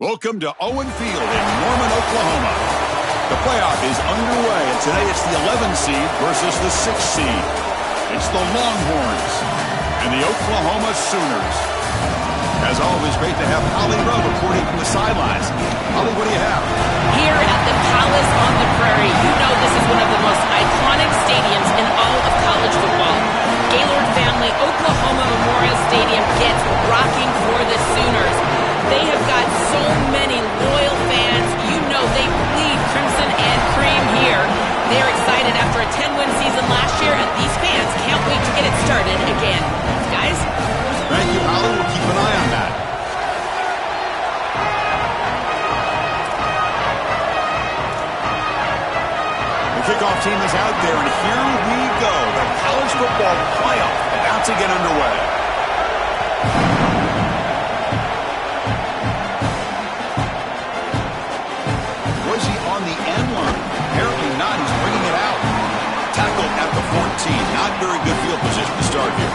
Welcome to Owen Field in Norman, Oklahoma. The playoff is underway, and today it's the 11 seed versus the 6 seed. It's the Longhorns and the Oklahoma Sooners. As always, great to have Holly Rowe reporting from the sidelines. Holly, what do you have? Here at the Palace on the Prairie, you know this is one of the most iconic stadiums in all of college football. Gaylord family Oklahoma Memorial Stadium gets rocking for the Sooners. They have got so many loyal fans. You know they bleed crimson and cream here. They're excited after a 10-win season last year, and these fans can't wait to get it started again. Guys? Thank you, Holly. We'll keep an eye on that. The kickoff team is out there, and here we go. The college football playoff about to get underway. Was he on the end line? Apparently not. He's bringing it out. Tackled at the 14. Not very good field position to start here.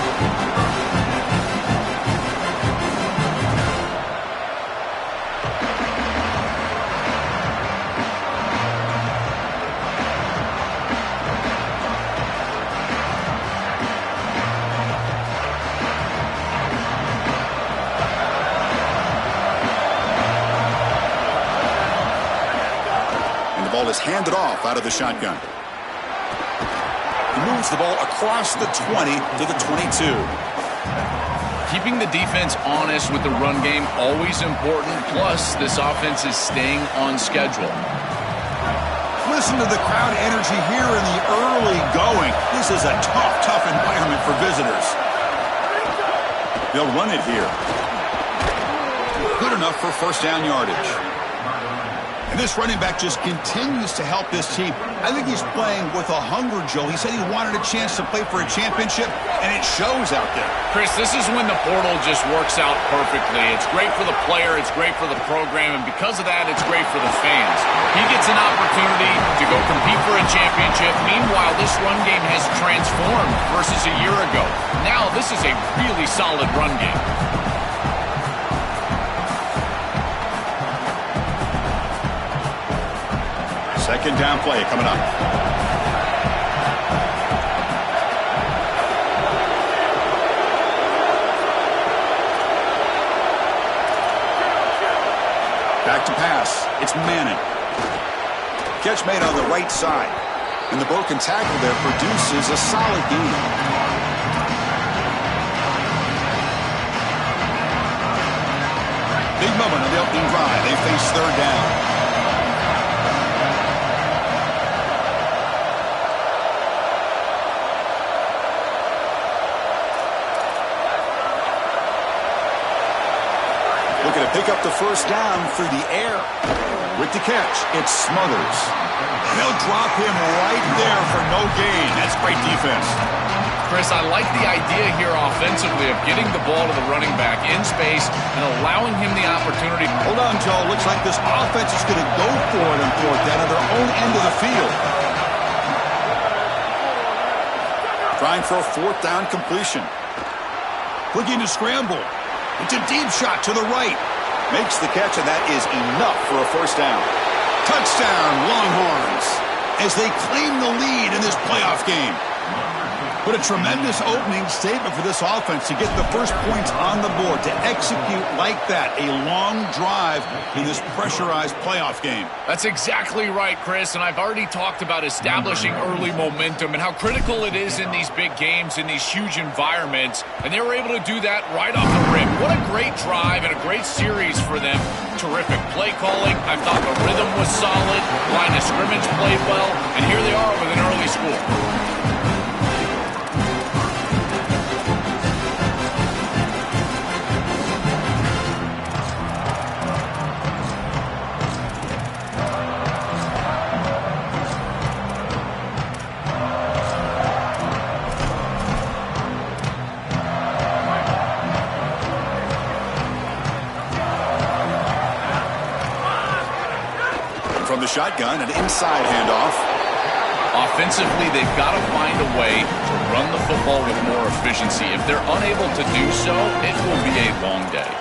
Ball is handed off out of the shotgun. He moves the ball across the 20 to the 22. Keeping the defense honest with the run game, always important. Plus, this offense is staying on schedule. Listen to the crowd energy here in the early going. This is a tough environment for visitors. They'll run it here. Good enough for first down yardage. And this running back just continues to help this team. I think he's playing with a hunger, Joe. He said he wanted a chance to play for a championship, and it shows out there. Chris, this is when the portal just works out perfectly. It's great for the player, it's great for the program, and because of that, it's great for the fans. He gets an opportunity to go compete for a championship. Meanwhile, this run game has transformed versus a year ago. Now, this is a really solid run game. Second down play coming up. Back to pass. It's Manning. Catch made on the right side. And the broken tackle there produces a solid gain. Big moment on the opening drive. They face third down. Looking to pick up the first down through the air. With the catch, it's Smothers. They'll drop him right there for no gain. That's great defense. Chris, I like the idea here offensively of getting the ball to the running back in space and allowing him the opportunity. Hold on, Joe. Looks like this offense is going to go for it on fourth down at their own end of the field. Trying for a fourth down completion. Looking to scramble. It's a deep shot to the right. Makes the catch, and that is enough for a first down. Touchdown, Longhorns, as they claim the lead in this playoff game. But a tremendous opening statement for this offense to get the first points on the board, to execute like that, a long drive in this pressurized playoff game. That's exactly right, Chris, and I've already talked about establishing early momentum and how critical it is in these big games, in these huge environments, and they were able to do that right off the rip. What a great drive and a great series for them. Terrific play calling. I thought the rhythm was solid. Line of scrimmage played well, and here they are with an early score. From the shotgun, an inside handoff. Offensively, they've got to find a way to run the football with more efficiency. If they're unable to do so, it will be a long day.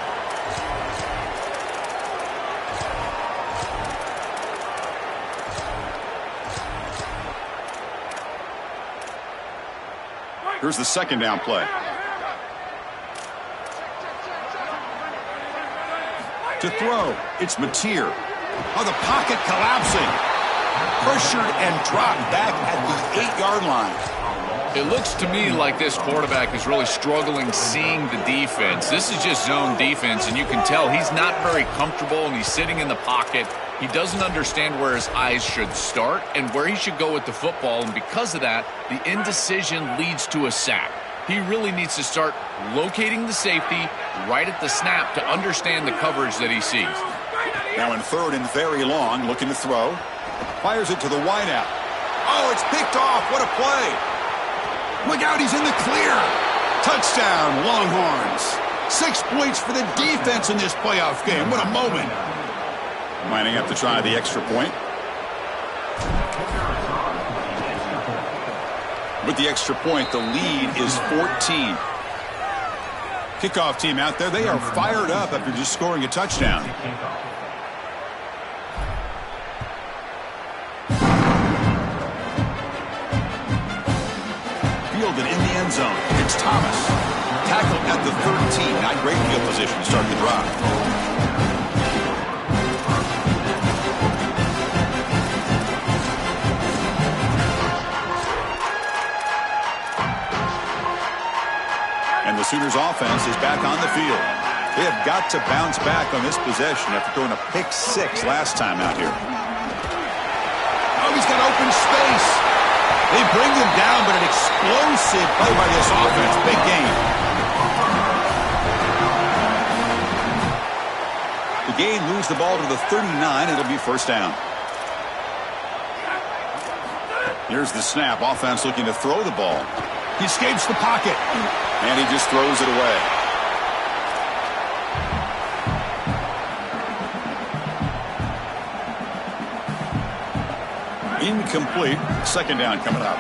Here's the second down play. To throw, it's Mateer. Oh, the pocket collapsing. Pressured and dropped back at the 8-yard line. It looks to me like this quarterback is really struggling seeing the defense. This is just zone defense, and you can tell he's not very comfortable, and he's sitting in the pocket. He doesn't understand where his eyes should start and where he should go with the football, and because of that, the indecision leads to a sack. He really needs to start locating the safety right at the snap to understand the coverage that he sees. Now in third and very long, looking to throw. Fires it to the wideout. Oh, it's picked off. What a play. Look out, he's in the clear. Touchdown, Longhorns. 6 points for the defense in this playoff game. What a moment. Lining up to try the extra point. With the extra point, the lead is 14. Kickoff team out there, they are fired up after just scoring a touchdown. Fielded in the end zone. It's Thomas. Tackled at the 13. Not great field position to start the drive. And the Sooners offense is back on the field. They have got to bounce back on this possession after throwing a pick 6 last time out here. Oh, he's got open space. They bring him down, but an explosive play by this offense. Big game. The game moves the ball to the 39. It'll be first down. Here's the snap. Offense looking to throw the ball. He escapes the pocket. And he just throws it away. Incomplete. Second down coming up.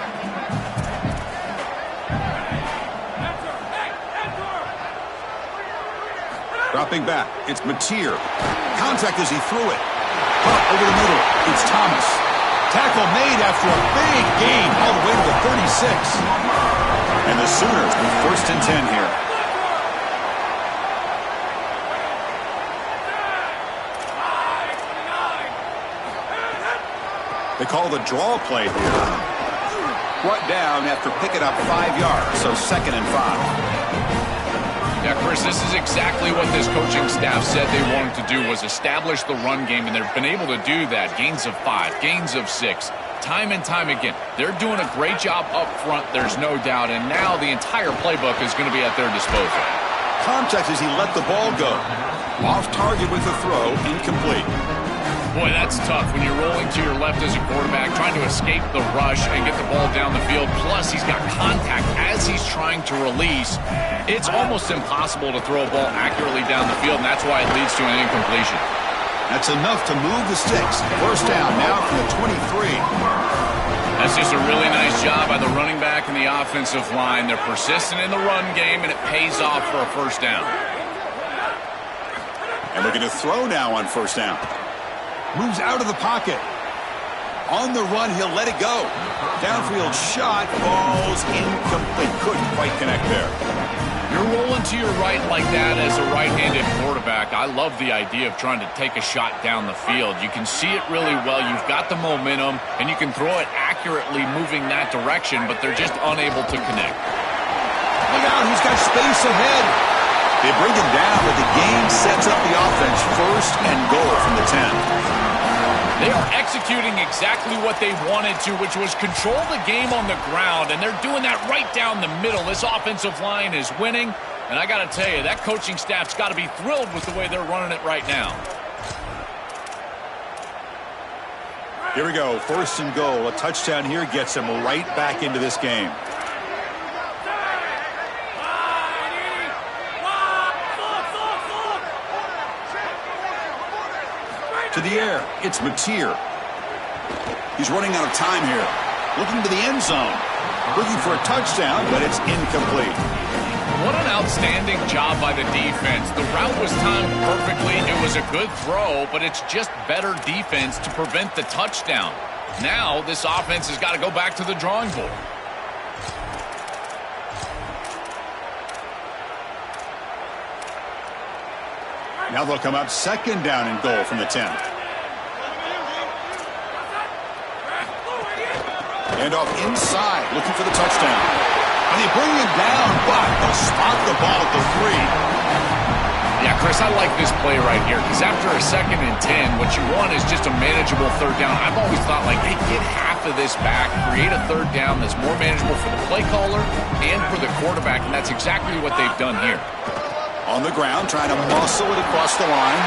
Dropping back. It's Mateer. Contact as he threw it. Up over the middle. It's Thomas. Tackle made after a big gain all the way to the 36. And the Sooners with first and 10 here. They call the draw play here. Brought down after picking up 5 yards, so second and 5. Yeah, Chris, this is exactly what this coaching staff said they wanted to do, was establish the run game, and they've been able to do that. Gains of 5, gains of 6. Time and time again. They're doing a great job up front, there's no doubt, and now the entire playbook is going to be at their disposal. Contact as he let the ball go. Off target with a throw, incomplete. Boy, that's tough when you're rolling to your left as a quarterback, trying to escape the rush and get the ball down the field. Plus, he's got contact as he's trying to release. It's almost impossible to throw a ball accurately down the field, and that's why it leads to an incompletion. That's enough to move the sticks. First down now from the 23. That's just a really nice job by the running back and the offensive line. They're persistent in the run game, and it pays off for a first down. And looking to throw now on first down. Moves out of the pocket. On the run, he'll let it go. Downfield shot, falls incomplete. Couldn't quite connect there. You're rolling to your right like that as a right-handed quarterback. I love the idea of trying to take a shot down the field. You can see it really well. You've got the momentum, and you can throw it accurately moving that direction, but they're just unable to connect. Look out, he's got space ahead. They bring him down, but the game sets up the offense first and goal from the 10. They are executing exactly what they wanted to, which was control the game on the ground, and they're doing that right down the middle. This offensive line is winning, and I got to tell you, that coaching staff's got to be thrilled with the way they're running it right now. Here we go, first and goal. A touchdown here gets them right back into this game. To the air, it's Mateer. He's running out of time here. Looking to the end zone. Looking for a touchdown, but it's incomplete. What an outstanding job by the defense. The route was timed perfectly. It was a good throw, but it's just better defense to prevent the touchdown. Now, this offense has got to go back to the drawing board. Now they'll come up second down and goal from the 10. And off inside, looking for the touchdown. And they bring it down, but they'll spot the ball at the 3. Yeah, Chris, I like this play right here because after a 2nd and 10, what you want is just a manageable 3rd down. I've always thought, like, hey, get half of this back, create a 3rd down that's more manageable for the play caller and for the quarterback, and that's exactly what they've done here. On the ground, trying to muscle it across the line.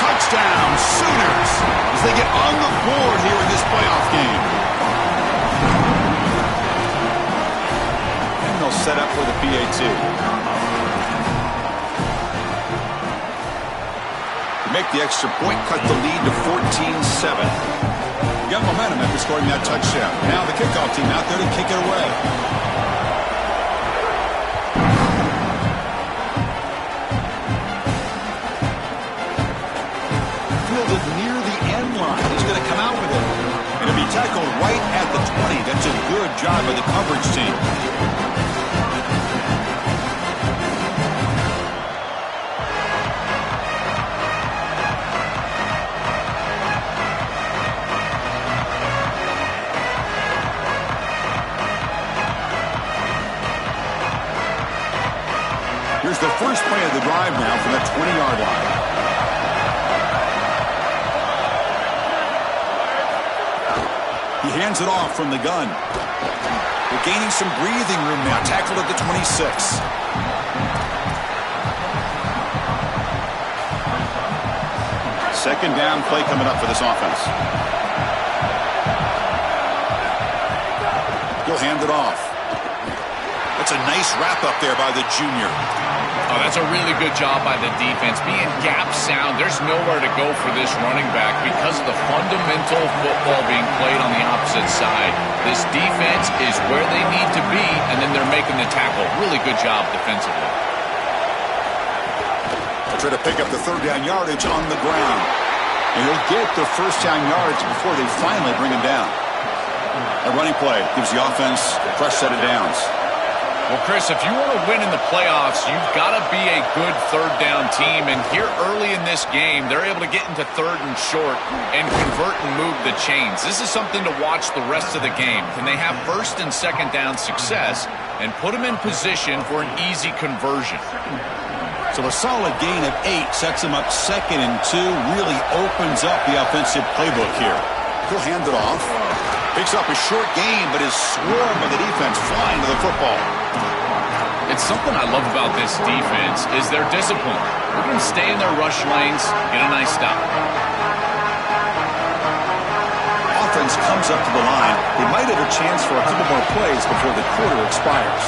Touchdown, Sooners, as they get on the board here in this playoff game. And they'll set up for the PAT. Make the extra point, cut the lead to 14-7. Got momentum after scoring that touchdown. Now the kickoff team out there to kick it away. Fielded near the end line. He's going to come out with it. And it'll be tackled right at the 20. That's a good job by the coverage team. Here's the first play of the drive now from the 20-yard line. He hands it off from the gun. They're gaining some breathing room now. Tackled at the 26. Second down play coming up for this offense. He'll hand it off. That's a nice wrap up there by the junior. Oh, that's a really good job by the defense. Being gap sound, there's nowhere to go for this running back because of the fundamental football being played on the opposite side. This defense is where they need to be, and then they're making the tackle. Really good job defensively. They'll try to pick up the 3rd down yardage on the ground. And he'll get the 1st down yards before they finally bring him down. A running play gives the offense a fresh set of downs. Well, Chris, if you want to win in the playoffs, you've got to be a good 3rd down team. And here early in this game, they're able to get into 3rd and short and convert and move the chains. This is something to watch the rest of the game. Can they have 1st and 2nd down success and put them in position for an easy conversion? So a solid gain of 8 sets him up 2nd and 2. Really opens up the offensive playbook here. He'll hand it off. Picks up a short gain, but is swarmed by the defense flying to the football. It's something I love about this defense is their discipline. We're going to stay in their rush lanes, get a nice stop. Offense comes up to the line. They might have a chance for a couple more plays before the quarter expires.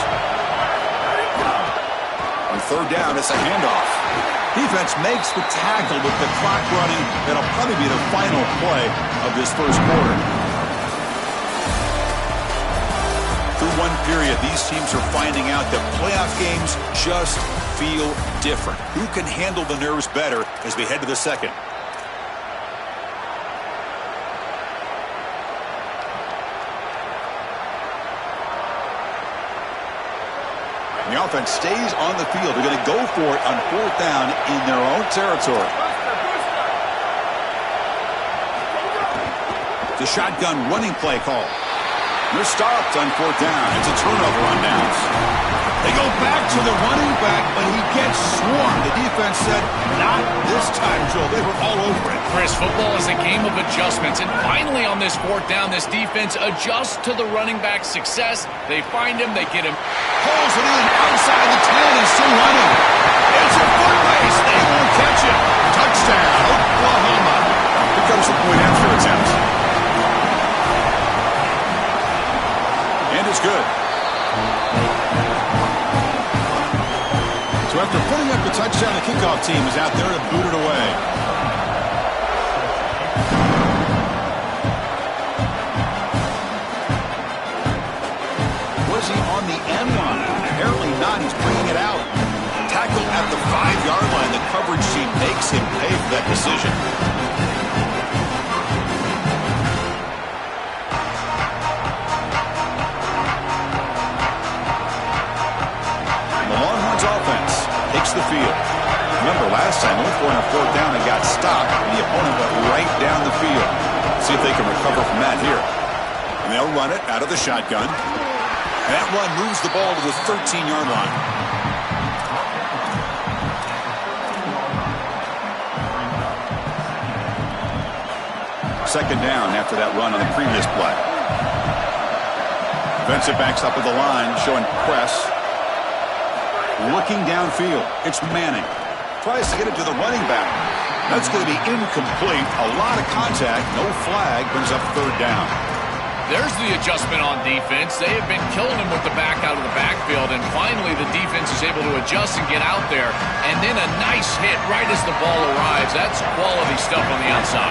On 3rd down, it's a handoff. Defense makes the tackle with the clock running. That'll probably be the final play of this 1st quarter. Through one period, these teams are finding out that playoff games just feel different. Who can handle the nerves better as we head to the 2nd? And the offense stays on the field. They're going to go for it on 4th down in their own territory. The shotgun running play call. They're stopped on 4th down. It's a turnover on downs. They go back to the running back, but he gets swarmed. The defense said, not this time, Joel. They were all over it. Chris, football is a game of adjustments, and finally on this 4th down, this defense adjusts to the running back's success. They find him, they get him. Pulls it in outside the 10 and still running. It's a foot race. They won't catch it. Touchdown, Oklahoma. Here comes the point after attempt. And it's good. So after putting up the touchdown, the kickoff team is out there to boot it away. Was he on the end line? Apparently not. He's bringing it out. Tackled at the 5-yard line. The coverage team makes him pay for that decision. The Longhorns offense takes the field. Remember, last time, only 4 fourth down and got stopped. The opponent went right down the field. See if they can recover from that here. And they'll run it out of the shotgun. And that run moves the ball to the 13-yard line. Second down after that run on the previous play. Defensive backs up at the line, showing press. Looking downfield. It's Manning. Tries to get it to the running back. That's going to be incomplete. A lot of contact. No flag. Brings up third down. There's the adjustment on defense. They have been killing him with the back out of the backfield, and finally the defense is able to adjust and get out there. And then a nice hit right as the ball arrives. That's quality stuff on the outside.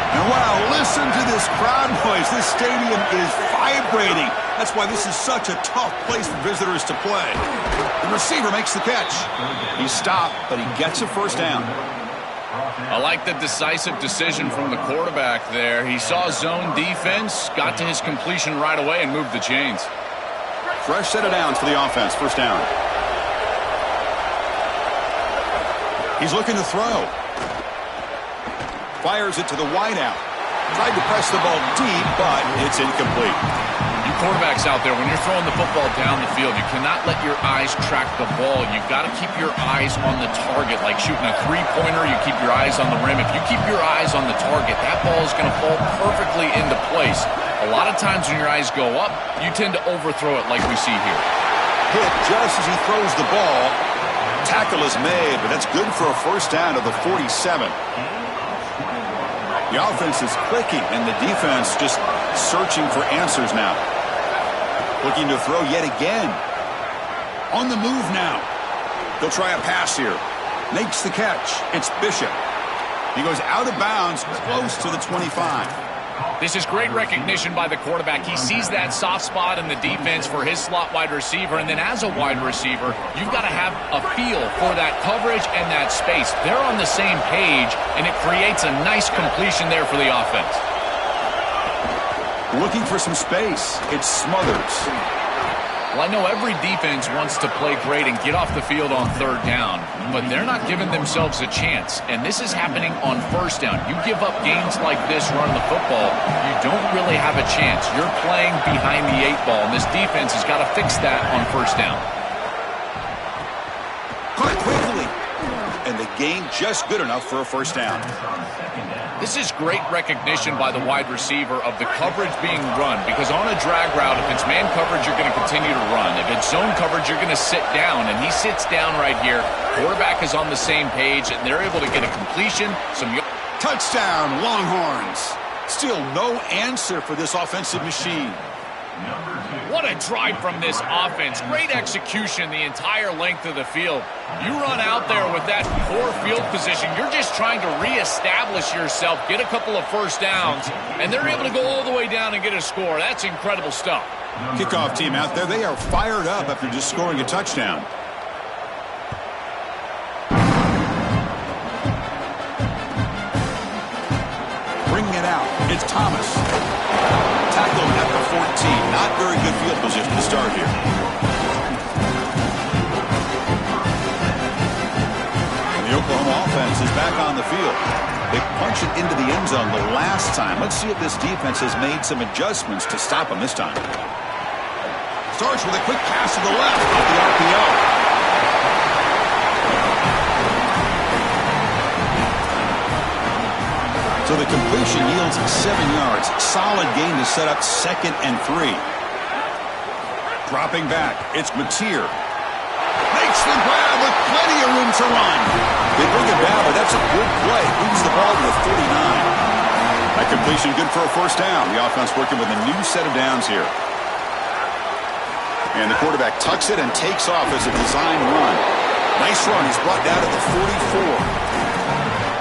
And wow, listen to this crowd noise. This stadium is vibrating. That's why this is such a tough place for visitors to play. The receiver makes the catch. He stopped, but he gets a first down. I like the decisive decision from the quarterback there. He saw zone defense, got to his completion right away, and moved the chains. Fresh set of downs for the offense. First down. He's looking to throw. Fires it to the wideout. Tried to press the ball deep, but it's incomplete. You quarterbacks out there, when you're throwing the football down the field, you cannot let your eyes track the ball. You've got to keep your eyes on the target. Like shooting a three-pointer, you keep your eyes on the rim. If you keep your eyes on the target, that ball is going to fall perfectly into place. A lot of times when your eyes go up, you tend to overthrow it like we see here. Hit just as he throws the ball. Tackle is made, but that's good for a first down to the 47. The offense is clicking, and the defense just searching for answers now. Looking to throw yet again. On the move now. They'll try a pass here. Makes the catch. It's Bishop. He goes out of bounds, close to the 25. This is great recognition by the quarterback. He sees that soft spot in the defense for his slot wide receiver, and then as a wide receiver, you've got to have a feel for that coverage and that space. They're on the same page, and it creates a nice completion there for the offense. Looking for some space. It's Smothers. Well, I know every defense wants to play great and get off the field on third down, but they're not giving themselves a chance, and this is happening on first down. You give up gains like this running the football, you don't really have a chance. You're playing behind the 8 ball, and this defense has got to fix that on first down. Caught quickly, and the gain just good enough for a first down. This is great recognition by the wide receiver of the coverage being run, because on a drag route, if it's man coverage, you're going to continue to run. If it's zone coverage, you're going to sit down, and he sits down right here. Quarterback is on the same page, and they're able to get a completion. Touchdown, Longhorns. Still no answer for this offensive machine. What a drive from this offense. Great execution the entire length of the field. You run out there with that poor field position. You're just trying to reestablish yourself, get a couple of first downs, and they're able to go all the way down and get a score. That's incredible stuff. Kickoff team out there. They are fired up after just scoring a touchdown. Bringing it out. It's Thomas. Tackled at the 14. Not very good field position to start here. And the Oklahoma offense is back on the field. They punch it into the end zone the last time. Let's see if this defense has made some adjustments to stop them this time. Starts with a quick pass to the left off the RPO. So the completion yields 7 yards. Solid gain to set up 2nd and 3. Dropping back, it's Mateer. Makes the grab with plenty of room to run. They bring it down, but that's a good play. Moves the ball to the 49. That completion good for a first down. The offense working with a new set of downs here. And the quarterback tucks it and takes off as a design run. Nice run. He's brought down at the 44.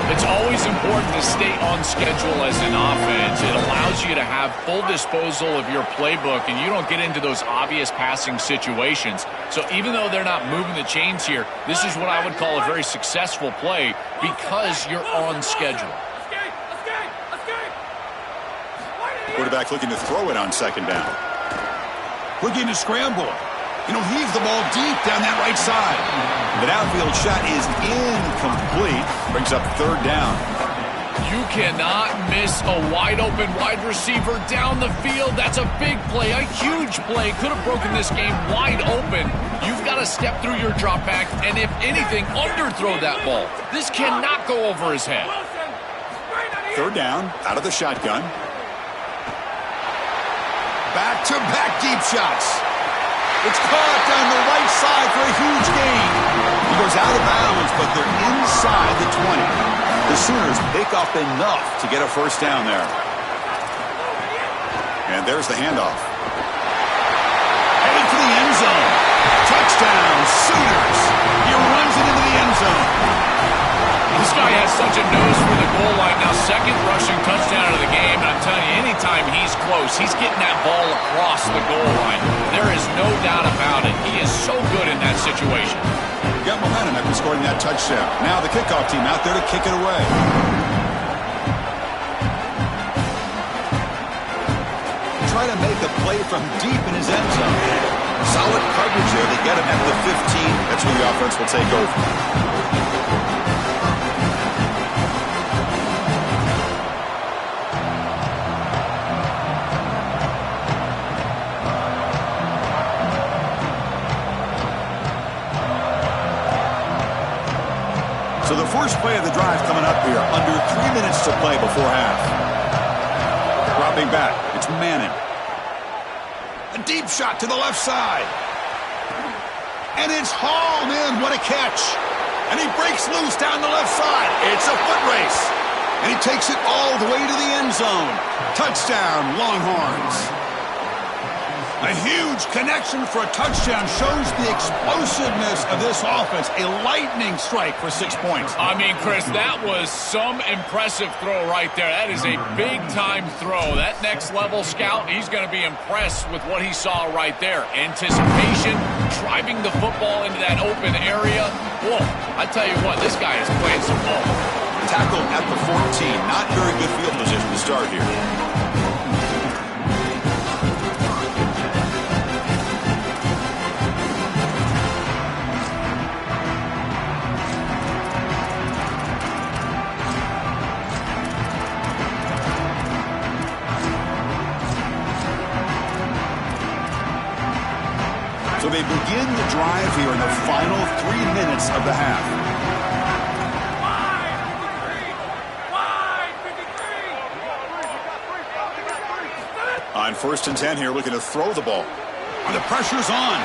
It's always important to stay on schedule as an offense. It allows you to have full disposal of your playbook, and you don't get into those obvious passing situations. So even though they're not moving the chains here, this is what I would call a very successful play because you're on schedule. Quarterback looking to throw it on second down. Looking to scramble. And he'll heave the ball deep down that right side. The downfield shot is incomplete. Brings up third down. You cannot miss a wide-open wide receiver down the field. That's a big play, a huge play. Could have broken this game wide open. You've got to step through your drop back and, if anything, underthrow that ball. This cannot go over his head. Third down, out of the shotgun. Back-to-back deep shots. It's caught down the right side for a huge gain. He goes out of bounds, but they're inside the 20. The Sooners pick up enough to get a first down there. And there's the handoff. Headed for the end zone. Touchdown, Sooners. He runs it into the end zone. This guy has such a nose for the goal line. Now, second rushing touchdown of the game. And I'm telling you, anytime he's close, he's getting that ball across the goal line. There is no doubt about it. He is so good in that situation. Got momentum after scoring that touchdown. Now the kickoff team out there to kick it away. Try to make a play from deep in his end zone. Solid coverage there. They get him at the 15. That's where the offense will take over. So the first play of the drive coming up here. Under 3 minutes to play before half. Dropping back. It's Manning. A deep shot to the left side. And it's hauled in. What a catch. And he breaks loose down the left side. It's a foot race. And he takes it all the way to the end zone. Touchdown, Longhorns. A huge connection for a touchdown shows the explosiveness of this offense. A lightning strike for 6 points. I mean, Chris, that was some impressive throw right there. That is a big-time throw. That next-level scout, he's going to be impressed with what he saw right there. Anticipation, driving the football into that open area. Whoa, I tell you what, this guy is playing some ball. Tackled at the 14. Not very good field position to start here. So they begin the drive here in the final 3 minutes of the half. On 1st and 10 here, looking to throw the ball. And the pressure's on,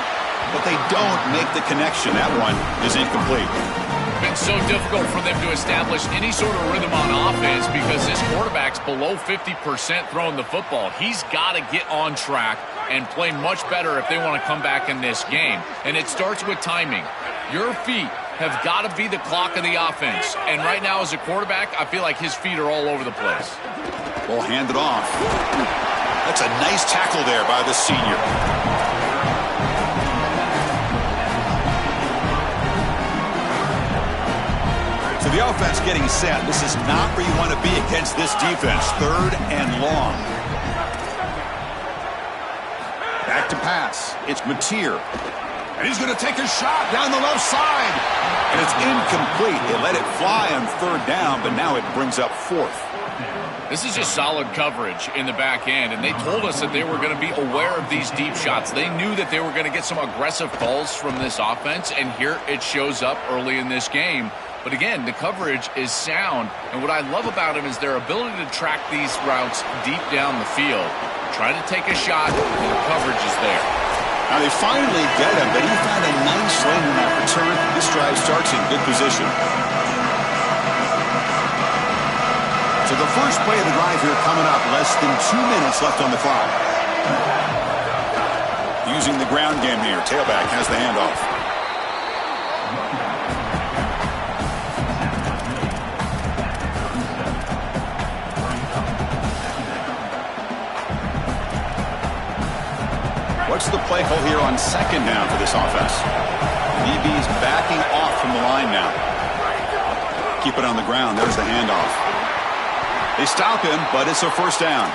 but they don't make the connection. That one is incomplete. Been so difficult for them to establish any sort of rhythm on offense because this quarterback's below 50% throwing the football. He's got to get on track and play much better if they want to come back in this game. And it starts with timing. Your feet have got to be the clock of the offense. And right now as a quarterback, I feel like his feet are all over the place. Ball handed off. That's a nice tackle there by the senior. So the offense getting set. This is not where you want to be against this defense. 3rd and long. Back to pass. It's Mateer. And he's going to take a shot down the left side. And it's incomplete. They let it fly on 3rd down, but now it brings up 4th. This is just solid coverage in the back end, and they told us that they were going to be aware of these deep shots. They knew that they were going to get some aggressive calls from this offense, and here it shows up early in this game. But again, the coverage is sound, and what I love about them is their ability to track these routes deep down the field. Try to take a shot, and the coverage is there. Now they finally get him, but he found a nice lane in that return. This drive starts in good position. So the first play of the drive here coming up. Less than 2 minutes left on the clock. Using the ground game here. Tailback has the handoff. What's the play call here on 2nd down for this offense? DB's backing off from the line now. Keep it on the ground. There's the handoff. They stop him, but it's a 1st down.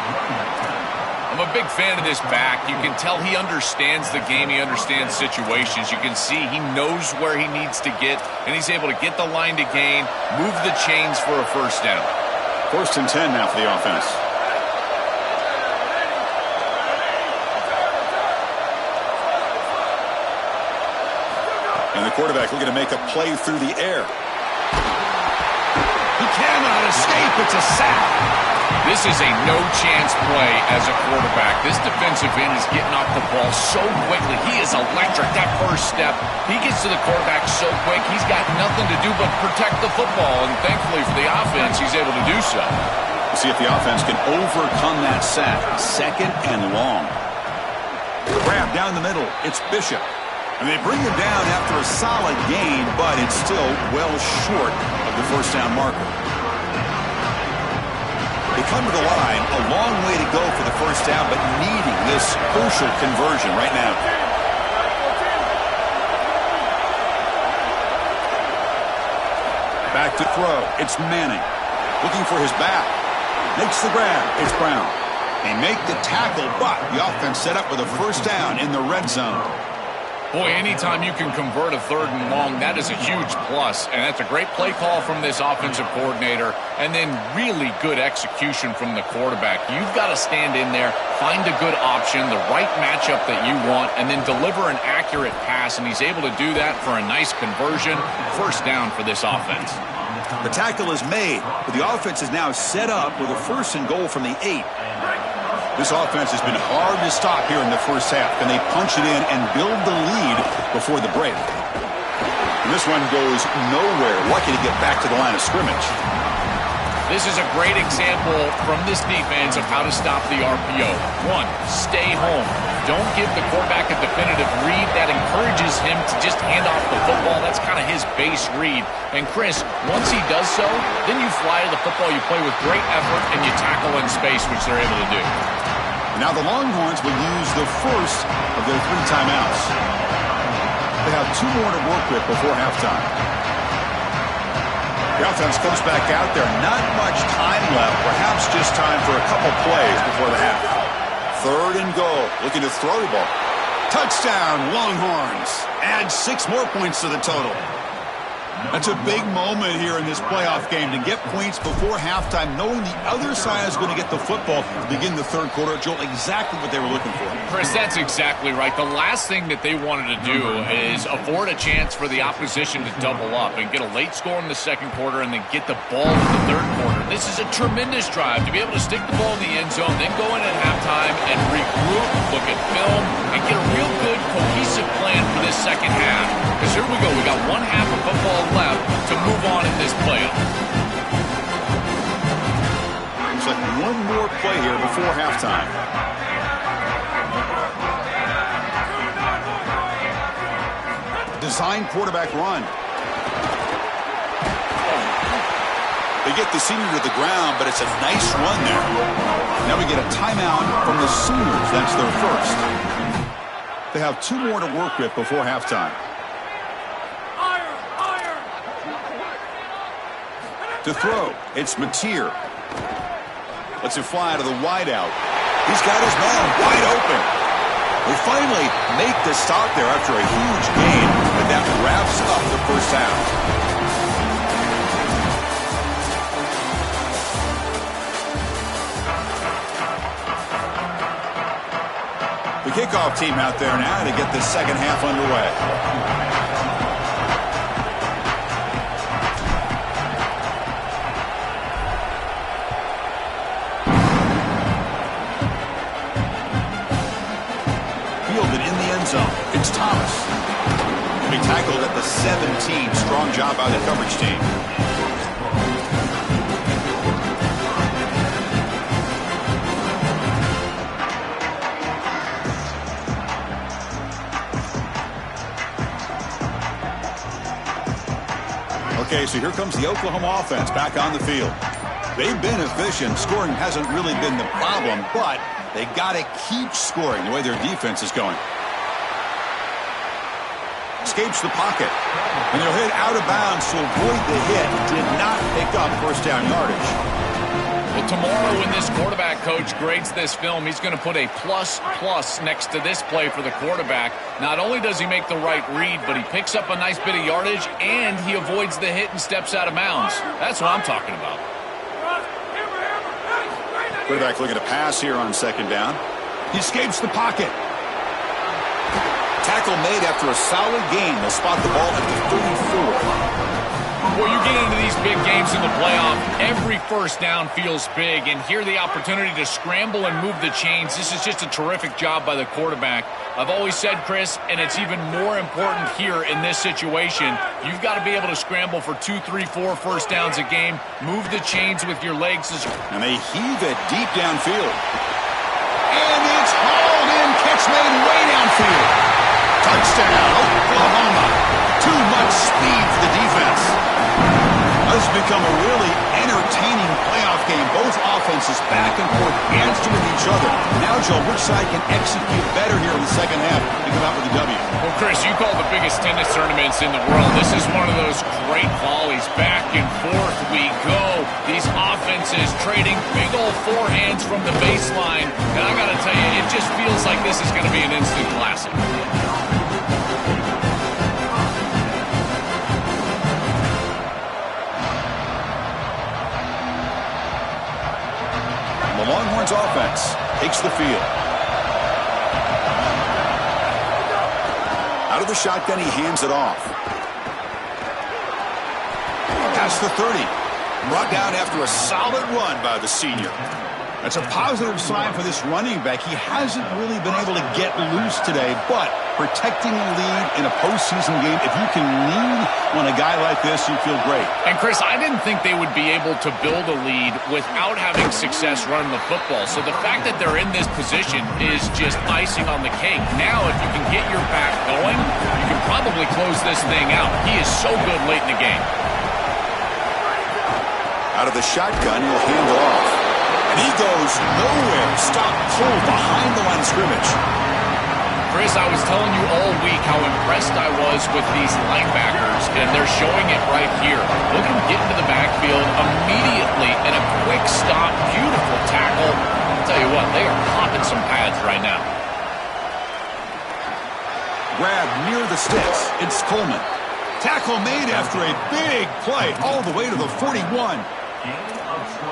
And I'm a big fan of this back. You can tell he understands the game. He understands situations. You can see he knows where he needs to get, and he's able to get the line to gain, move the chains for a first down. 1st and 10 now for the offense. And the quarterback looking to make a play through the air. He cannot escape. It's a sack. This is a no-chance play as a quarterback. This defensive end is getting off the ball so quickly. He is electric. That first step, he gets to the quarterback so quick, he's got nothing to do but protect the football. And thankfully for the offense, he's able to do so. We'll see if the offense can overcome that sack. 2nd and long. Grab down the middle. It's Bishop. And they bring him down after a solid gain, but it's still well short of the first down marker. They come to the line, a long way to go for the first down, but needing this crucial conversion right now. Back to throw. It's Manning. Looking for his back. Makes the grab. It's Brown. They make the tackle, but the offense set up with a first down in the red zone. Boy, anytime you can convert a 3rd and long, that is a huge plus. And that's a great play call from this offensive coordinator. And then really good execution from the quarterback. You've got to stand in there, find a good option, the right matchup that you want, and then deliver an accurate pass. And he's able to do that for a nice conversion. First down for this offense. The tackle is made, but the offense is now set up with a 1st and goal from the 8. This offense has been hard to stop here in the first half. Can they punch it in and build the lead before the break? And this one goes nowhere. Lucky to get back to the line of scrimmage. This is a great example from this defense of how to stop the RPO. 1, stay home. Don't give the quarterback a definitive read. That encourages him to just hand off the football. That's kind of his base read. And Chris, once he does so, then you fly to the football, you play with great effort, and you tackle in space, which they're able to do. Now the Longhorns will use the first of their 3 timeouts. They have 2 more to work with before halftime. The offense comes back out there. Not much time left. Perhaps just time for a couple plays before the half. 3rd and goal. Looking to throw the ball. Touchdown, Longhorns. Add 6 more points to the total. That's a big moment here in this playoff game to get points before halftime, knowing the other side is going to get the football to begin the 3rd quarter. Joel, exactly what they were looking for. Chris, that's exactly right. The last thing that they wanted to do is afford a chance for the opposition to double up and get a late score in the 2nd quarter and then get the ball in the 3rd quarter. This is a tremendous drive to be able to stick the ball in the end zone, then go in at halftime and regroup, look at film, and get a real good cohesive plan for this 2nd half. Because here we go. We got 1 half of football left to move on in this playoff. Looks like 1 more play here before halftime. Design quarterback run. They get the senior to the ground, but it's a nice run there. Now we get a timeout from the Sooners. That's their first. They have 2 more to work with before halftime. To throw, it's Mateer. Lets it fly to the wideout. He's got his man wide open. They finally make the stop there after a huge gain, but that wraps up the first half. The kickoff team out there now to get the 2nd half underway. Zone. It's Thomas. He tackled at the 17. Strong job by the coverage team. Okay, so here comes the Oklahoma offense back on the field. They've been efficient. Scoring hasn't really been the problem, but they got to keep scoring the way their defense is going. Escapes the pocket, and they'll hit out of bounds to avoid the hit. Did not pick up first down yardage. Well, tomorrow when this quarterback coach grades this film, he's going to put a plus next to this play for the quarterback. Not only does he make the right read, but he picks up a nice bit of yardage, and he avoids the hit and steps out of bounds. That's what I'm talking about. Quarterback looking to pass here on second down. He escapes the pocket. Tackle made after a solid gain. They'll spot the ball at the 34. Well, you get into these big games in the playoff, every first down feels big, and here the opportunity to scramble and move the chains. This is just a terrific job by the quarterback. I've always said, Chris, and it's even more important here in this situation, you've got to be able to scramble for 2, 3, 4 first downs a game, move the chains with your legs. And they heave it deep downfield. And it's hauled in, catch made way downfield. Touchdown, Oklahoma. Too much speed for the defense. This has become a really entertaining playoff game. Both offenses back and forth answering each other. Now, Joe, which side can execute better here in the second half to come out with a W? Well, Chris, you call the biggest tennis tournaments in the world. This is one of those great volleys. Back and forth we go. These offenses trading big old forehands from the baseline. And I got to tell you, it just feels like this is going to be an instant classic. The Longhorns offense takes the field. Out of the shotgun, he hands it off. Past the 30. Brought down after a solid run by the senior. That's a positive sign for this running back. He hasn't really been able to get loose today, but protecting the lead in a postseason game, if you can lean on a guy like this, you feel great. And, Chris, I didn't think they would be able to build a lead without having success running the football. So the fact that they're in this position is just icing on the cake. Now, if you can get your back going, you can probably close this thing out. He is so good late in the game. Out of the shotgun, he'll hand it off. And he goes nowhere. Stop pull behind the line of scrimmage. Chris, I was telling you all week how impressed I was with these linebackers, and they're showing it right here. Look at him get into the backfield immediately, and a quick stop, beautiful tackle. I'll tell you what, they are popping some pads right now. Grab near the sticks. It's Coleman. Tackle made after a big play all the way to the 41.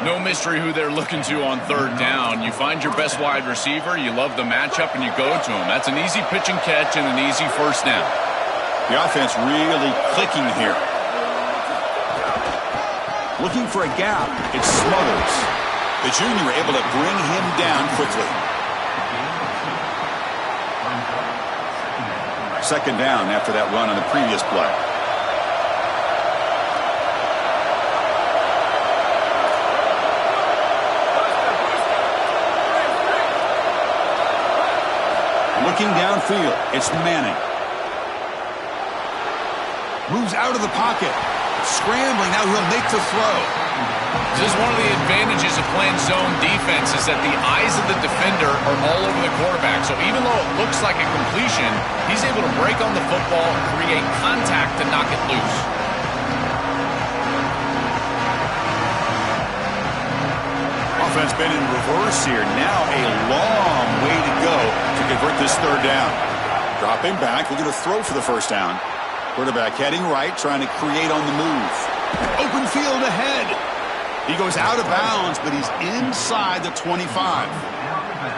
No mystery who they're looking to on third down. You find your best wide receiver, you love the matchup, and you go to him. That's an easy pitch and catch and an easy first down. The offense really clicking here. Looking for a gap. It's Smothers. The junior able to bring him down quickly. Second down after that run on the previous play. Looking downfield, it's Manning. Moves out of the pocket. Scrambling, now he'll make the throw. This is one of the advantages of playing zone defense is that the eyes of the defender are all over the quarterback. So even though it looks like a completion, he's able to break on the football, create contact to knock it loose. Offense been in reverse here. Now a long way to go to convert this third down. Dropping back, looking to throw for the first down. Quarterback heading right, trying to create on the move. Open field ahead. He goes out of bounds, but he's inside the 25.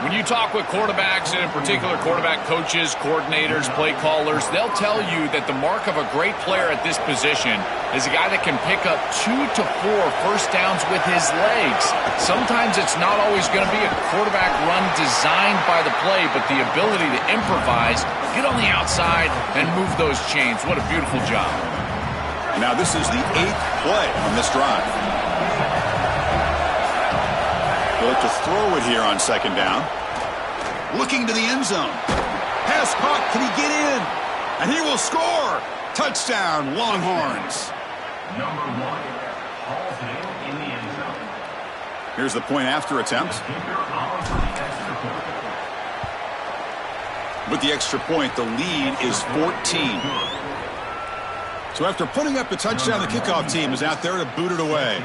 When you talk with quarterbacks, and in particular quarterback coaches, coordinators, play callers, they'll tell you that the mark of a great player at this position is a guy that can pick up 2 to 4 first downs with his legs. Sometimes it's not always going to be a quarterback run designed by the play, but the ability to improvise, get on the outside, and move those chains. What a beautiful job. Now this is the 8th play on this drive. He'll look to throw it here on second down. Looking to the end zone. Pass caught. Can he get in? And he will score. Touchdown, Longhorns. Number 1, Hallsdale in the end zone. Here's the point after attempt. With the extra point, the lead is 14. So after putting up the touchdown, the kickoff team is out there to boot it away.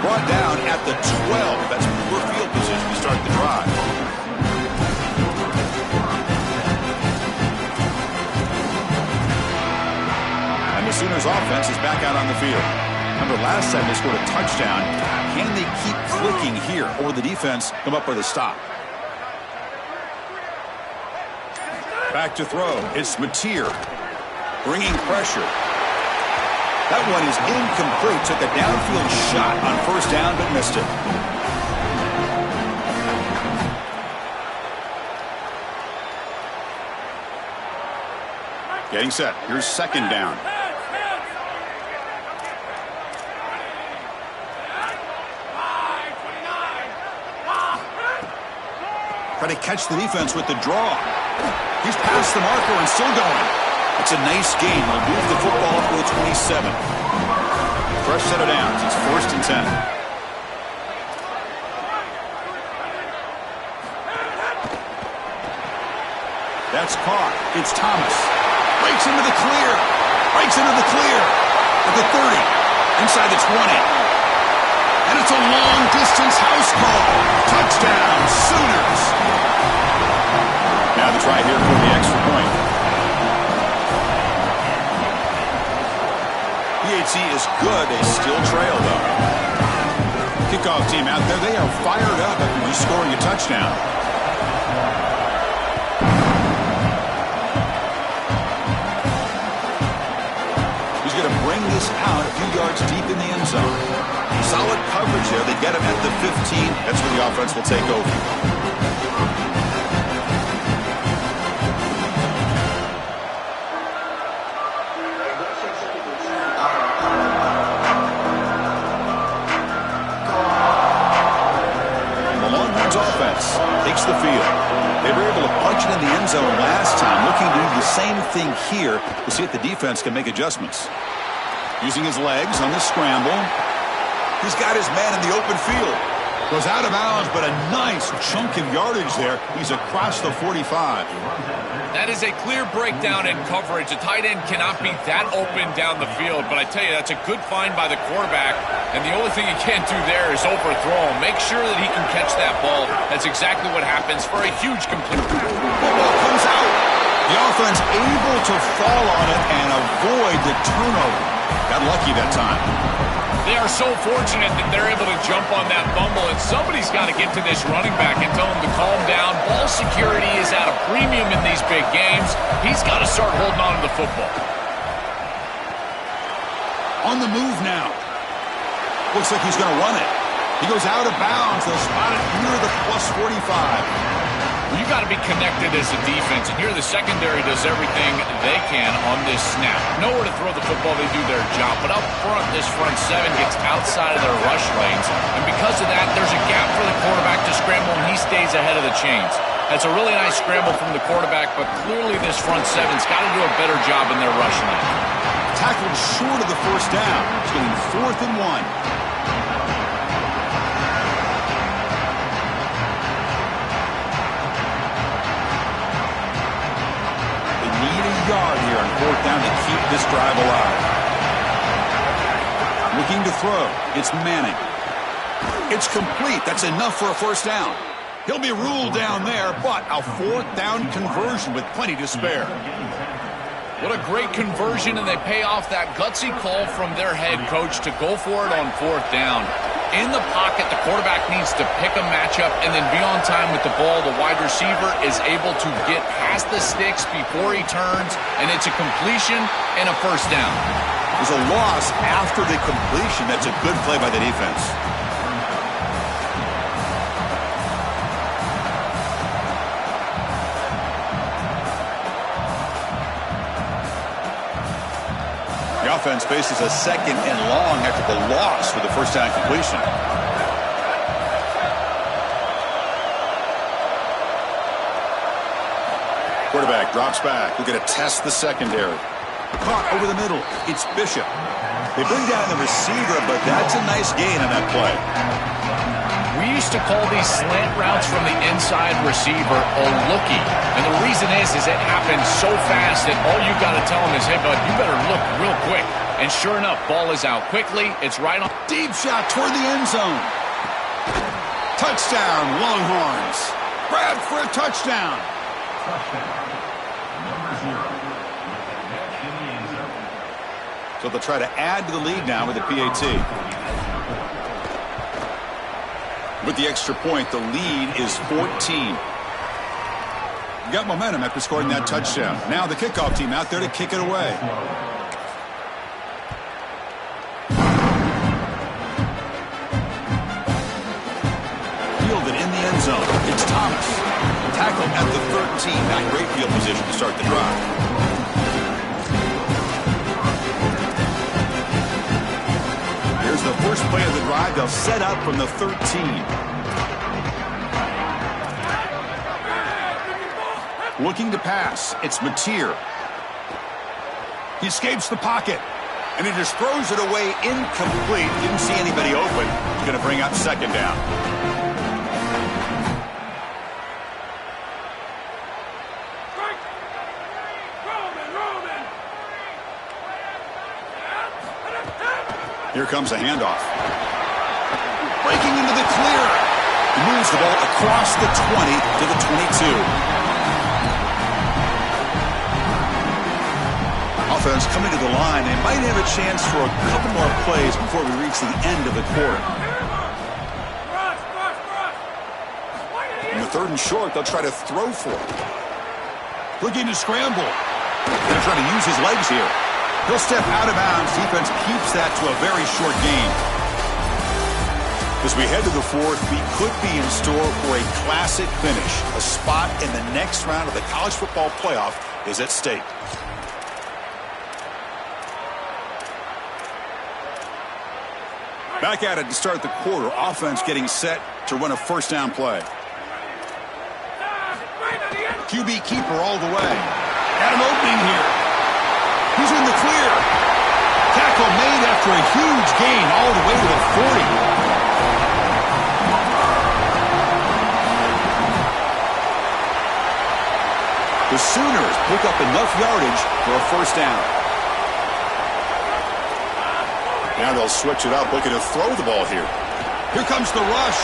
brought down at the 12. That's poor field position to start the drive. And the Sooners offense is back out on the field. Remember, last time they scored a touchdown. Can they keep clicking here, or the defense come up with a stop? Back to throw. It's Mateer bringing pressure. That one is incomplete. Took a downfield shot on first down, but missed it. Getting set. Here's second down. Try to catch the defense with the draw. He's past the marker and still going. It's a nice game. They'll move the football up to the 27. Fresh set of downs. It's 1st and 10. That's caught. It's Thomas. Breaks into the clear. Breaks into the clear. At the 30. Inside the 20. And it's a long-distance house call. Touchdown, Sooners. Now the try here for the extra point. PHC is good. They still trail, though. Kickoff team out there. They are fired up after just scoring a touchdown. He's going to bring this out a few yards deep in the end zone. Solid coverage there. They get him at the 15. That's where the offense will take over. Takes the field. They were able to punch it in the end zone last time, looking to do the same thing here to see if the defense can make adjustments. Using his legs on the scramble. He's got his man in the open field. Goes out of bounds, but a nice chunk of yardage there. He's across the 45. That is a clear breakdown in coverage. A tight end cannot be that open down the field, but I tell you, that's a good find by the quarterback, and the only thing he can't do there is overthrow him. Make sure that he can catch that ball. That's exactly what happens for a huge completion. Football comes out. The offense able to fall on it and avoid the turnover. Got lucky that time. They are so fortunate that they're able to jump on that fumble, and somebody's got to get to this running back and tell him to calm down. Ball security is at a premium in these big games. He's got to start holding on to the football. On the move now. Looks like he's going to run it. He goes out of bounds. They'll spot it near the plus 45. You got to be connected as a defense, and here the secondary does everything they can on this snap. Nowhere to throw the football, they do their job. But up front, this front seven gets outside of their rush lanes, and because of that, there's a gap for the quarterback to scramble, and he stays ahead of the chains. That's a really nice scramble from the quarterback, but clearly this front seven's got to do a better job in their rush lane. Tackled short of the first down. It's getting 4th and 1. Yard here on 4th down to keep this drive alive. Looking to throw. It's Manning. It's complete. That's enough for a first down. He'll be ruled down there, but a 4th down conversion with plenty to spare. What a great conversion, and they pay off that gutsy call from their head coach to go for it on 4th down. In the pocket, the quarterback needs to pick a matchup and then be on time with the ball. The wide receiver is able to get past the sticks before he turns, and it's a completion and a first down. There's a loss after the completion. That's a good play by the defense. The offense faces a 2nd and long after the loss for the first down completion. Quarterback drops back. We're going to test the secondary. Caught over the middle. It's Bishop. They bring down the receiver, but that's a nice gain on that play. We used to call these slant routes from the inside receiver a lookie. And the reason is it happens so fast that all you got to tell him is, hey, bud, you better look real quick. And sure enough, ball is out quickly. It's right on. Deep shot toward the end zone. Touchdown, Longhorns. Grab for a touchdown. Touchdown. Number 0. With a catch in the end zone. So they'll try to add to the lead now with the PAT. With the extra point, the lead is 14. Got momentum after scoring that touchdown. Now the kickoff team out there to kick it away. Fielded in the end zone. It's Thomas. Tackled at the 13. Not great field position to start the drive. Here's the first play of the drive. They'll set up from the 13. Looking to pass. It's Mateer. He escapes the pocket. And he just throws it away incomplete. Didn't see anybody open. He's going to bring up second down. Here comes a handoff. Breaking into the clear. He moves the ball across the 20 to the 22. Offense coming to the line. They might have a chance for a couple more plays before we reach the end of the quarter. In the 3rd and short, they'll try to throw for it. Looking to scramble. They're trying to use his legs here. He'll step out of bounds. Defense keeps that to a very short gain. As we head to the 4th, we could be in store for a classic finish. A spot in the next round of the college football playoff is at stake. Back at it to start the quarter. Offense getting set to run a first down play. QB keeper all the way. Got an opening here. He's in the clear. Tackle made after a huge gain all the way to the 40. The Sooners pick up enough yardage for a first down. Now they'll switch it up, looking to throw the ball here. Here comes the rush.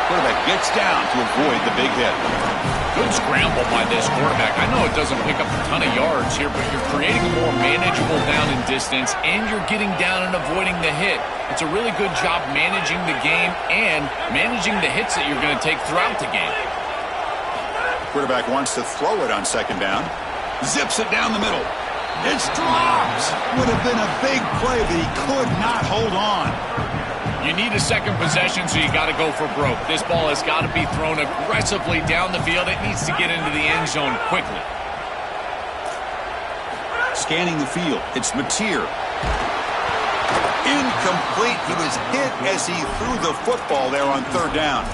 Quarterback gets down to avoid the big hit. Good scramble by this quarterback. I know it doesn't pick up a ton of yards here, but you're creating a more manageable down and distance, and you're getting down and avoiding the hit. It's a really good job managing the game and managing the hits that you're going to take throughout the game. Quarterback wants to throw it on second down. Zips it down the middle. It's dropped. Would have been a big play, but he could not hold on. You need a second possession, so you got to go for broke. This ball has got to be thrown aggressively down the field. It needs to get into the end zone quickly. Scanning the field. It's Mateer. Incomplete. He was hit as he threw the football there on 3rd down.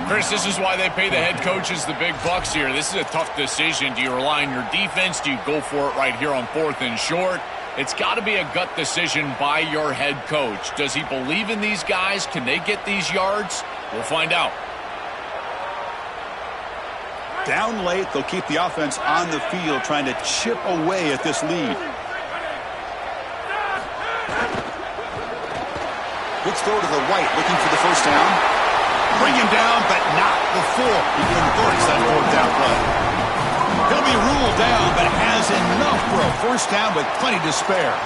Chris, this is why they pay the head coaches the big bucks here. This is a tough decision. Do you rely on your defense? Do you go for it right here on 4th and short? It's got to be a gut decision by your head coach. Does he believe in these guys? Can they get these yards? We'll find out. Down late, they'll keep the offense on the field trying to chip away at this lead. Let's throw to the right, looking for the first down. Bring him down, but not before he converts that 4th down play. He'll be ruled down, but has enough for a first down with plenty to spare.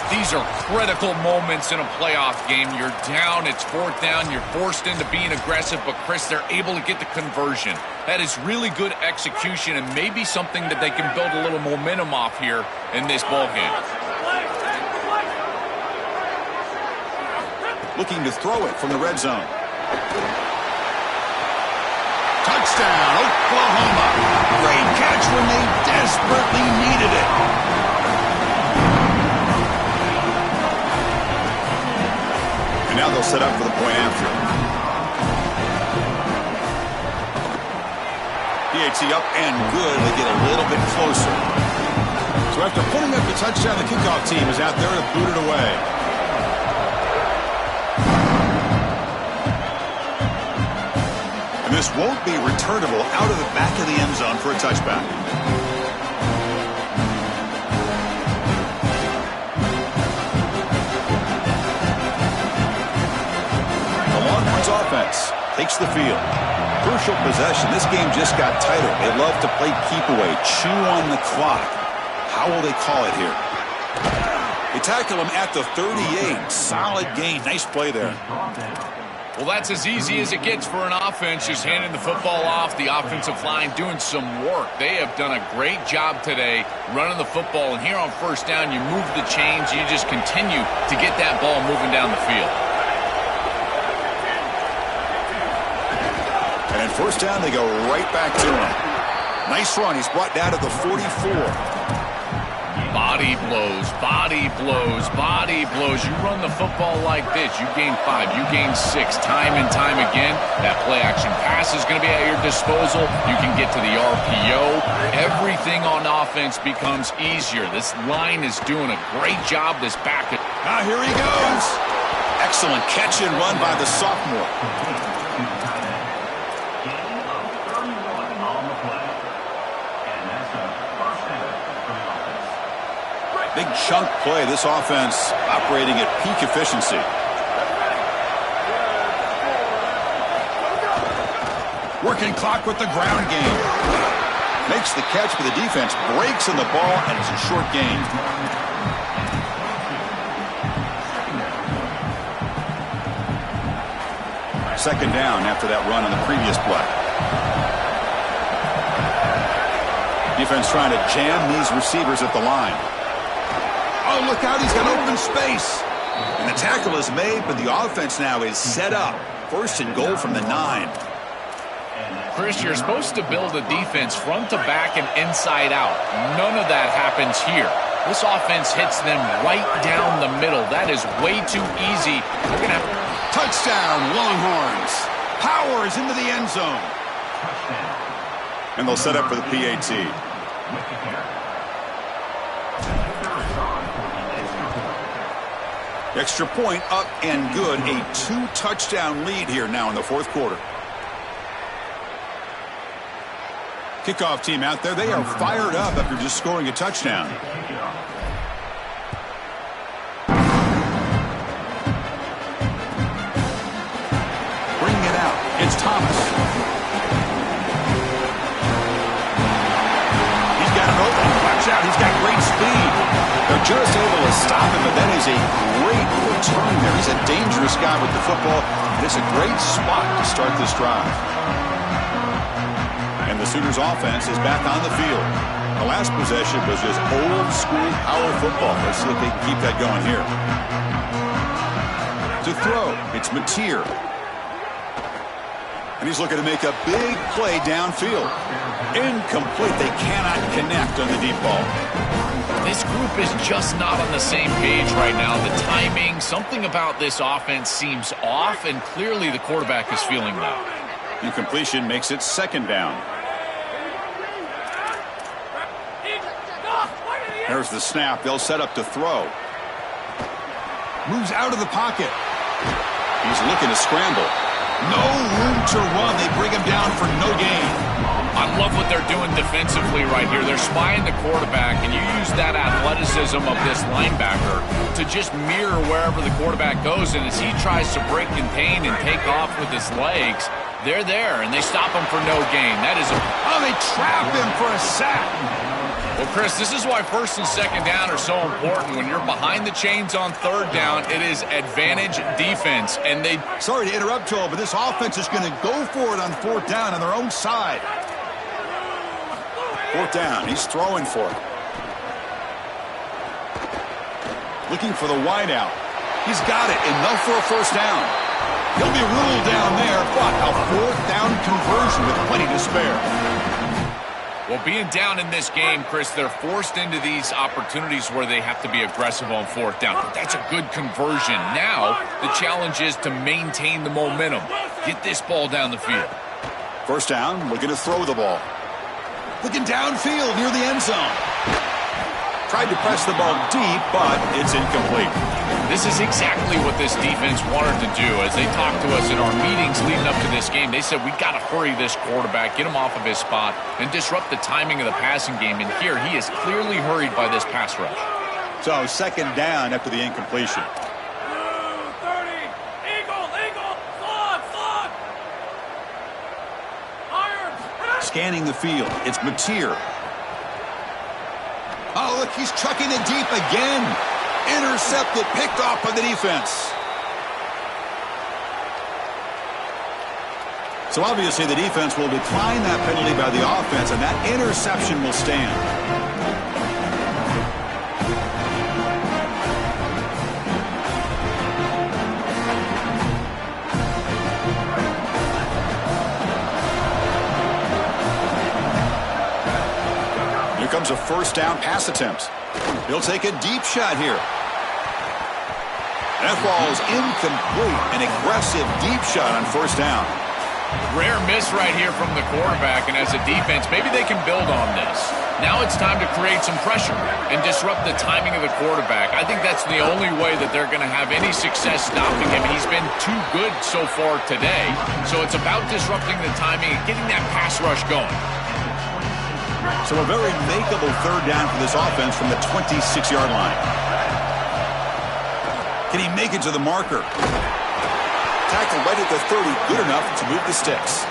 These are critical moments in a playoff game. You're down, it's 4th down, you're forced into being aggressive, but Chris, they're able to get the conversion. That is really good execution and maybe something that they can build a little momentum off here in this ball game. Looking to throw it from the red zone. Touchdown, Oklahoma. Great catch when they desperately needed it. And now they'll set up for the point after. PAT up and good. They get a little bit closer. So after putting up the touchdown, the kickoff team is out there to boot it away. This won't be returnable out of the back of the end zone for a touchback. takes the field. Crucial possession. This game just got tighter. They love to play keep away, chew on the clock. How will they call it here? They tackle him at the 38. Solid gain. Nice play there. Well, that's as easy as it gets for an offense, just handing the football off. The offensive line doing some work. They have done a great job today running the football. And here on first down, you move the chains. You just continue to get that ball moving down the field. And at first down, they go right back to him. Nice run. He's brought down to the 44. Body blows, body blows, body blows. You run the football like this, you gain 5, you gain 6, time and time again. That play action pass is going to be at your disposal. You can get to the RPO. Everything on offense becomes easier. This line is doing a great job. This back. Now here he goes. Excellent catch and run by the sophomore. Big chunk play. This offense operating at peak efficiency. Working clock with the ground game. Makes the catch, but the defense breaks in the ball, and it's a short gain. Second down after that run on the previous play. Defense trying to jam these receivers at the line. Oh, look out, he's got open space. And the tackle is made, but the offense now is set up. First and goal from the 9. Chris, you're supposed to build a defense front to back and inside out. None of that happens here. This offense hits them right down the middle. That is way too easy. We're going to have touchdown, Longhorns. Powers into the end zone. And they'll set up for the PAT. Extra point up and good. A 2-touchdown lead here now in the fourth quarter. Kickoff team out there. They are fired up after just scoring a touchdown. Bringing it out. It's Thomas. He's got an opening. Watch out. He's got great speed. They're just able to stop him, but that is a great return there. He's a dangerous guy with the football, and it's a great spot to start this drive. And the Sooners offense is back on the field. The last possession was just old school power football. Let's see if they can keep that going here. To throw, it's Mateer. And he's looking to make a big play downfield. Incomplete. They cannot connect on the deep ball. This group is just not on the same page right now. The timing, something about this offense seems off, and clearly the quarterback is feeling that. Incompletion makes it second down. There's the snap. They'll set up to throw. Moves out of the pocket. He's looking to scramble. No room to run. They bring him down for no gain. I love what they're doing defensively right here. They're spying the quarterback, and you use that athleticism of this linebacker to just mirror wherever the quarterback goes. And as he tries to break contain and take off with his legs, they're there, and they stop him for no gain. That is Oh, they trap him for a sack. Well, Chris, this is why first and second down are so important. When you're behind the chains on third down, it is advantage defense. And they... Sorry to interrupt, Joel, but this offense is going to go for it on fourth down on their own side. Fourth down. He's throwing for it. Looking for the wideout. He's got it. Enough for a first down. He'll be ruled down there, but a fourth down conversion with plenty to spare. Well, being down in this game, Chris, they're forced into these opportunities where they have to be aggressive on fourth down. But that's a good conversion. Now, the challenge is to maintain the momentum. Get this ball down the field. First down, looking to throw the ball. Looking downfield near the end zone. Tried to press the ball deep, but it's incomplete. This is exactly what this defense wanted to do. As they talked to us in our meetings leading up to this game, they said, we got to hurry this quarterback, get him off of his spot, and disrupt the timing of the passing game. And here, he is clearly hurried by this pass rush. So, second down after the incompletion. scanning the field. It's Mateer. Oh, look, he's chucking it deep again. Intercepted, picked off by the defense. So obviously the defense will decline that penalty by the offense, and that interception will stand. Comes a first down pass attempt. He'll take a deep shot here. That ball is incomplete. An aggressive deep shot on first down. Rare miss right here from the quarterback, and as a defense, maybe they can build on this. Now it's time to create some pressure and disrupt the timing of the quarterback. I think that's the only way that they're going to have any success stopping him. He's been too good so far today, so it's about disrupting the timing and getting that pass rush going. So a very makeable third down for this offense from the 26-yard line. Can he make it to the marker? Tackle right at the 30, good enough to move the sticks.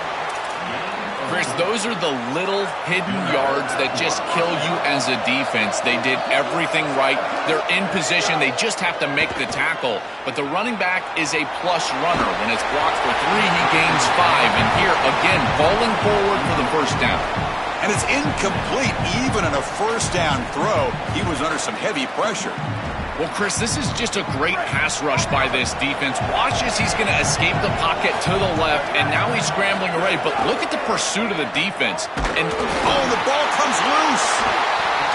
Chris, those are the little hidden yards that just kill you as a defense. They did everything right. They're in position. They just have to make the tackle. But the running back is a plus runner. When it's blocked for 3, he gains 5. And here, again, falling forward for the first down. And it's incomplete. Even on a first down throw, he was under some heavy pressure. Well, Chris, this is just a great pass rush by this defense. Watch as he's going to escape the pocket to the left, and now he's scrambling away. But look at the pursuit of the defense. And oh, the ball comes loose.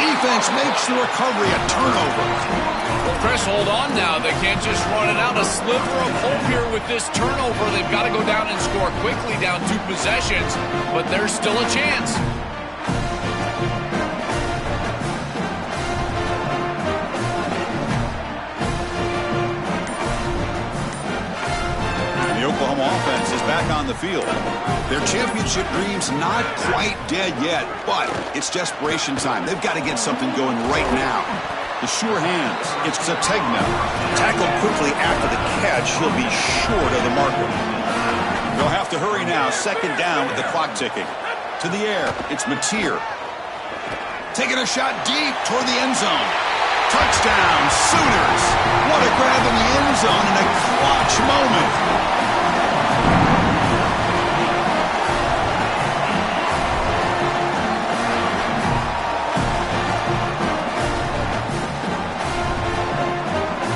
Defense makes the recovery a turnover. Well, Chris, hold on now. They can't just run it out. A sliver of hope here with this turnover. They've got to go down and score quickly, down 2 possessions, but there's still a chance. Oklahoma offense is back on the field. Their championship dreams not quite dead yet, but it's desperation time. They've got to get something going right now. The sure hands. It's Zategna. Tackled quickly after the catch. He'll be short of the marker. They'll have to hurry now. Second down with the clock ticking. To the air. It's Mateer. Taking a shot deep toward the end zone. Touchdown, Sooners. What a grab in the end zone in a clutch moment.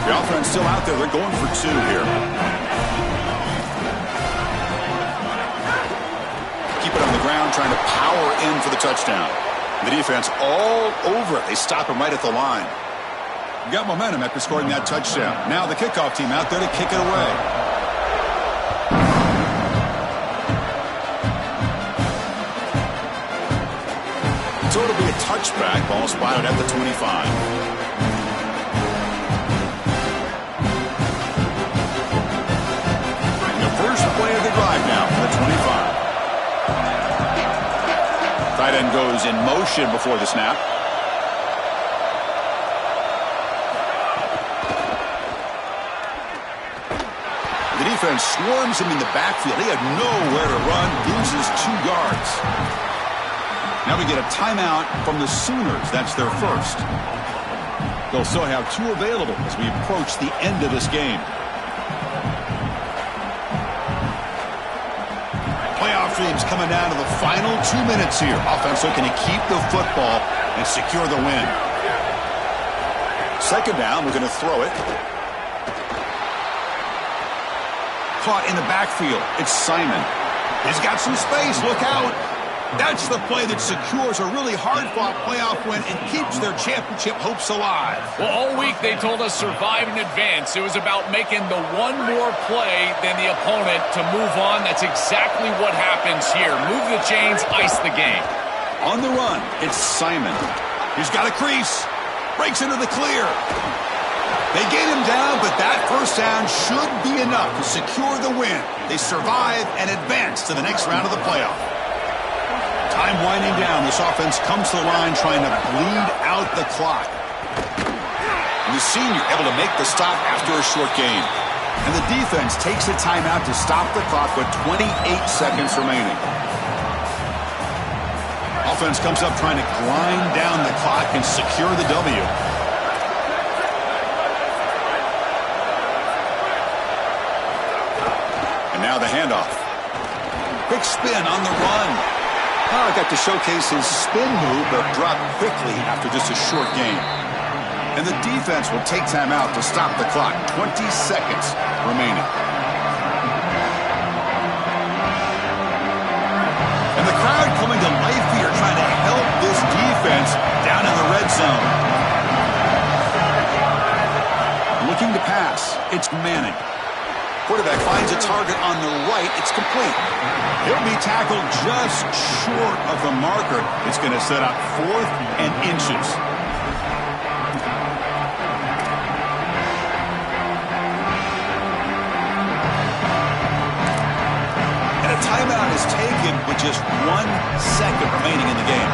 The offense still out there. They're going for 2 here. Keep it on the ground, trying to power in for the touchdown. The defense all over it. They stop him right at the line. Got momentum after scoring that touchdown. Now the kickoff team out there to kick it away. So it'll be a touchback. Ball spotted at the 25. First play of the drive now from the 25. Tight end goes in motion before the snap. The defense swarms him in the backfield. He had nowhere to run, loses 2 yards. Now we get a timeout from the Sooners. That's their first. They'll still have 2 available as we approach the end of this game. Playoff dreams coming down to the final 2 minutes here. Offense looking to keep the football and secure the win. Second down, we're going to throw it. Caught in the backfield. It's Simon. He's got some space. Look out. That's the play that secures a really hard-fought playoff win and keeps their championship hopes alive. Well, all week they told us survive and advance. It was about making the one more play than the opponent to move on. That's exactly what happens here. Move the chains, ice the game. On the run, it's Simon. He's got a crease. Breaks into the clear. They get him down, but that first down should be enough to secure the win. They survive and advance to the next round of the playoff. Time winding down. This offense comes to the line trying to bleed out the clock. And the senior able to make the stop after a short game. And the defense takes a timeout to stop the clock with 28 seconds remaining. offense comes up trying to grind down the clock and secure the W. And now the handoff. Quick spin on the run. Oh, got to showcase his spin move, but dropped quickly after just a short game. And the defense will take time out to stop the clock. 20 seconds remaining. And the crowd coming to life here, trying to help this defense down in the red zone. Looking to pass. It's Manning. Quarterback finds a target on the right. It's complete. He'll be tackled just short of the marker. It's going to set up 4th and inches. And a timeout is taken with just 1 second remaining in the game.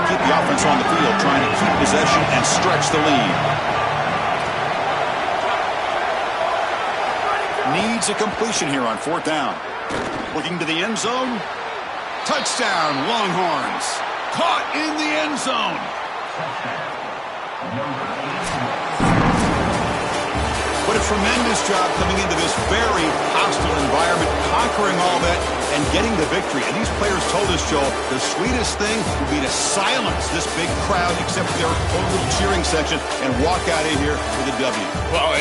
Keep the offense on the field, trying to keep possession and stretch the lead. Needs a completion here on 4th down. Looking to the end zone. Touchdown, Longhorns. Caught in the end zone. What a tremendous job coming into this very hostile environment, conquering all that and getting the victory. And these players told us, Joel, the sweetest thing would be to silence this big crowd, except their own little cheering section, and walk out of here with a W. Well,